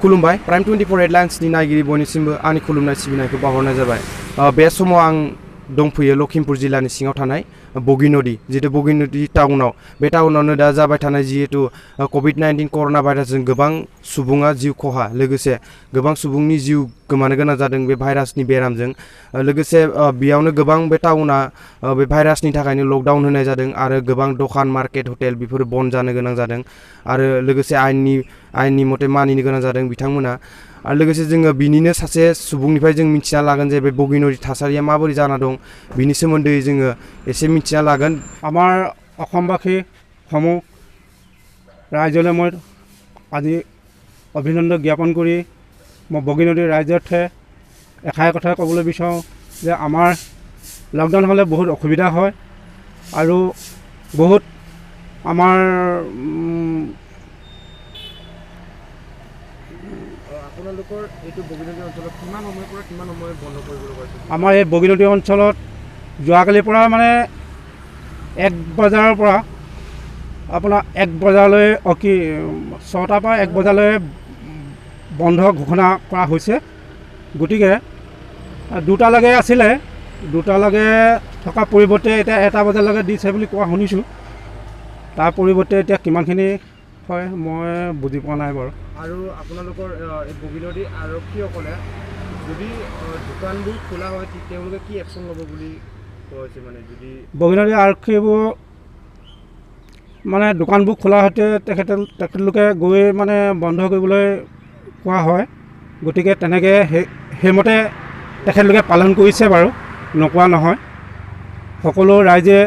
खुलुमबाय प्राइम 24 हेडलाइन्सनि नायगिरि बयनिसिमबो आंनि खुलुमनाय सिबिनायखौ बावहरनाय जाबाय। बे समाव आं दंफैयो लखिमपुर जिल्लानि सिङाव थानाय बगिनदी जितु बगिनदी टाउनाव बे टाउनावनो दा जाबाय थानाय जिहेतु कोविड-19 कर'ना भाइरासजों गोबां सुबुङा जिउ खहा लोगोसे गोबां सुबुंनि जिउ गोमानो गोनां जादों बे भाइरासनि बेरामजों लोगोसे बेयावनो गोबां बे टाउना बे भाइरासनि थाखायनो लकडाउन होनाय जादों आरो गोबां दखान मार्केट हटेल बेफोर बन्द जानो गोनां जादों आरो लोगोसे आयेननि मथे मानिनो गोनां जादों बिथांमोना आरो लोगोसे जोङो बिनिनो सासे सुबुंनिफ्राय जों मिथिना लागोन जे बे बगिनदी थासारिया माबोरै जाना दं बिनि सोमोन्दै जोङो एसे मिथिना लागोन। আমাৰ অসমবাসী সমূহ ৰাইজলৈ মই আজি অভিনন্দন জ্ঞাপন কৰি মই বগিনদী ৰাইজৰ্থে এষাৰ কথা ক'বলৈ বিচাৰোঁ যে আমাৰ লকডাউন হ'লে বহুত অসুবিধা হয় আৰু বহুত আমাৰ আমাৰ এই বগিনদী অঞ্চলত যোৱাকালিৰ পৰা মানে 1 বজাৰ পৰা আপোনাৰ 1 বজালৈ কি 6টাৰ পৰা 1 বজালৈ বন্ধ ঘোষণা কৰা হৈছে। গতিকে 2টালৈকে আছিলে 2টালৈকে থকা পৰিৱৰ্তে এতিয়া 1টা বজালৈকে দিছে বুলি কোৱা শুনিছোঁ। তাৰ পৰিৱৰ্তে এতিয়া কিমানখিনি হয় মই বুজি পোৱা নাই বাৰু। আৰু আপোনালোকৰ এই বগিনদী আৰক্ষীসকলে যদি দোকানবোৰ খোলা হয় তেওঁলোকে কি একশ্যন ল'ব বুলি কৈছে মানে যদি বগিনদী আৰক্ষীবোৰ মানে দোকানবোৰ খোলা হতে তেখেতলোকে গৈ মানে বন্ধ কৰিবলৈ কোৱা হয়। গতিকে তেনেকৈ সেইমতে তেখেতলোকে পালন কৰিছে বাৰু নকোৱা নহয়। সকলো ৰাইজে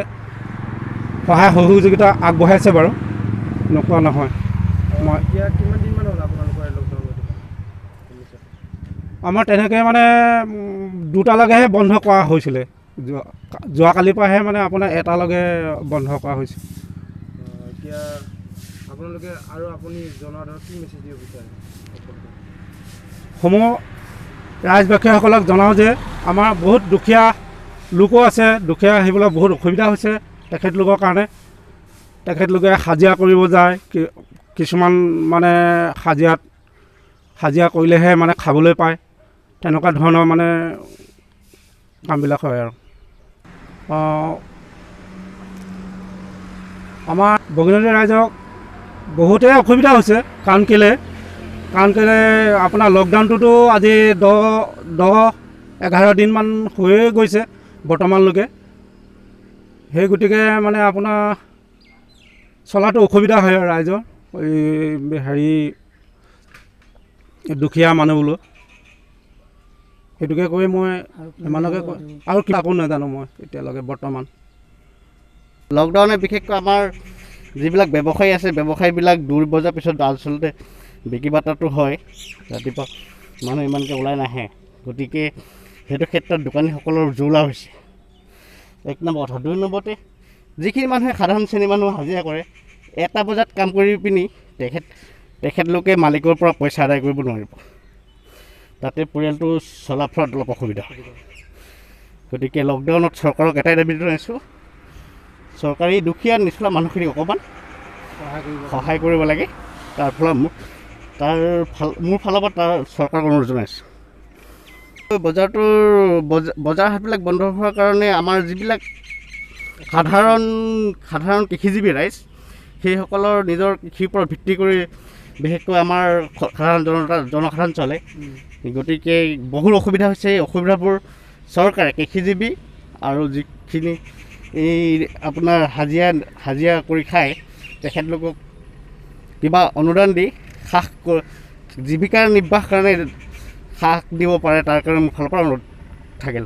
সহায় সহযোগিতা আগবঢ়াইছে বাৰু নকোৱা নহয়। মই কিমান দিনমান হ'ল আপোনালোকৰ লকডাউন আমাৰ তেনেকৈ মানে 2টালৈকেহে বন্ধ কৰা হৈছিলে। যোৱাকালিৰ পৰাহে মানে আপোনাৰ 1টালৈকে বন্ধ কৰা হৈছে। এতিয়া আপোনালোকে আৰু আপুনি জনোৱা ধৰক কি মেছেজ দিব বিচাৰে সমূহ ৰাইজবাসীসকলক জনাওঁ যে আমাৰ বহুত দুখীয়া লোকো আছে। দুখীয়া আহিবলৈ বহুত অসুবিধা হৈছে তেখেতলোকৰ কাৰণে। তেখেতলোকে হাজিৰা কৰিব যায় কিছুমান মানে হাজিৰা কৰিলেহে মানে খাবলৈ পায় তেনেকুৱা ধৰণৰ মানে কামবিলাক হয় আৰু আমাৰ বগিনদী ৰাইজক বহুতেই অসুবিধা হৈছে। কাৰণ কেলৈ আপোনাৰ লকডাউনটোতো আজি 10-11 দিনমান হৈয়ে গৈছে বৰ্তমানলৈকে। সেই গতিকে মানে আপোনাৰ চলাটো অসুবিধা হয় ৰাইজৰ হেৰি দুখীয়া মানুহবোৰ। সেইটোকে কৈ মই ইমানকে কয় আৰু কিবা একো নাজানো মই এতিয়ালৈকে বৰ্তমান। লকডাউনে বিশেষকৈ আমাৰ যিবিলাক ব্যৱসায়ী আছে ব্যৱসায়ীবিলাক 2 বজাৰ পিছত আচলতে বিক্ৰী বাৰ্তাটো হয়। ৰাতিপুৱা মানুহ ইমানকৈ ওলাই নাহে। গতিকে সেইটো ক্ষেত্ৰত দোকানীসকলৰ জোলা হৈছে 1 নম্বৰ কথা। 2 নম্বৰতে যিখিনি মানুহে সাধাৰণ শ্ৰেণীৰ মানুহ হাজিৰা কৰে 1টা বজাত কাম কৰি পিনি তেখেতলোকে মালিকৰ পৰা পইচা আদায় কৰিব নোৱাৰিব। তাতে পৰিয়ালটো চলা ফুৰাত অলপ অসুবিধা হয়। গতিকে লকডাউনত চৰকাৰক এটাই দাবী জনাইছোঁ চৰকাৰী দুখীয়া নিচলা মানুহখিনিক অকণমান সহায় কৰিব লাগে। তাৰ ফলত মোৰ ফালৰ পৰা তাৰ চৰকাৰক অনুৰোধ জনাইছোঁ। বজাৰ হাটবিলাক বন্ধ হোৱাৰ কাৰণে আমাৰ যিবিলাক সাধাৰণ কৃষিজীৱী ৰাইজ সেইসকলৰ নিজৰ কৃষিৰ ওপৰত ভিত্তি কৰি বিশেষকৈ আমাৰ জনসাধাৰণ চলে। গতিকে বহুত অসুবিধা হৈছে। এই অসুবিধাবোৰ চৰকাৰে কৃষিজীৱী আৰু যিখিনি এই আপোনাৰ হাজিৰা কৰি খায় তেখেতলোকক কিবা অনুদান দি জীৱিকা নিৰ্বাহ কাৰণে হ্ৰাস দিব পাৰে তাৰ কাৰণে মোৰ ফালৰ পৰা অনুৰোধ থাকিল।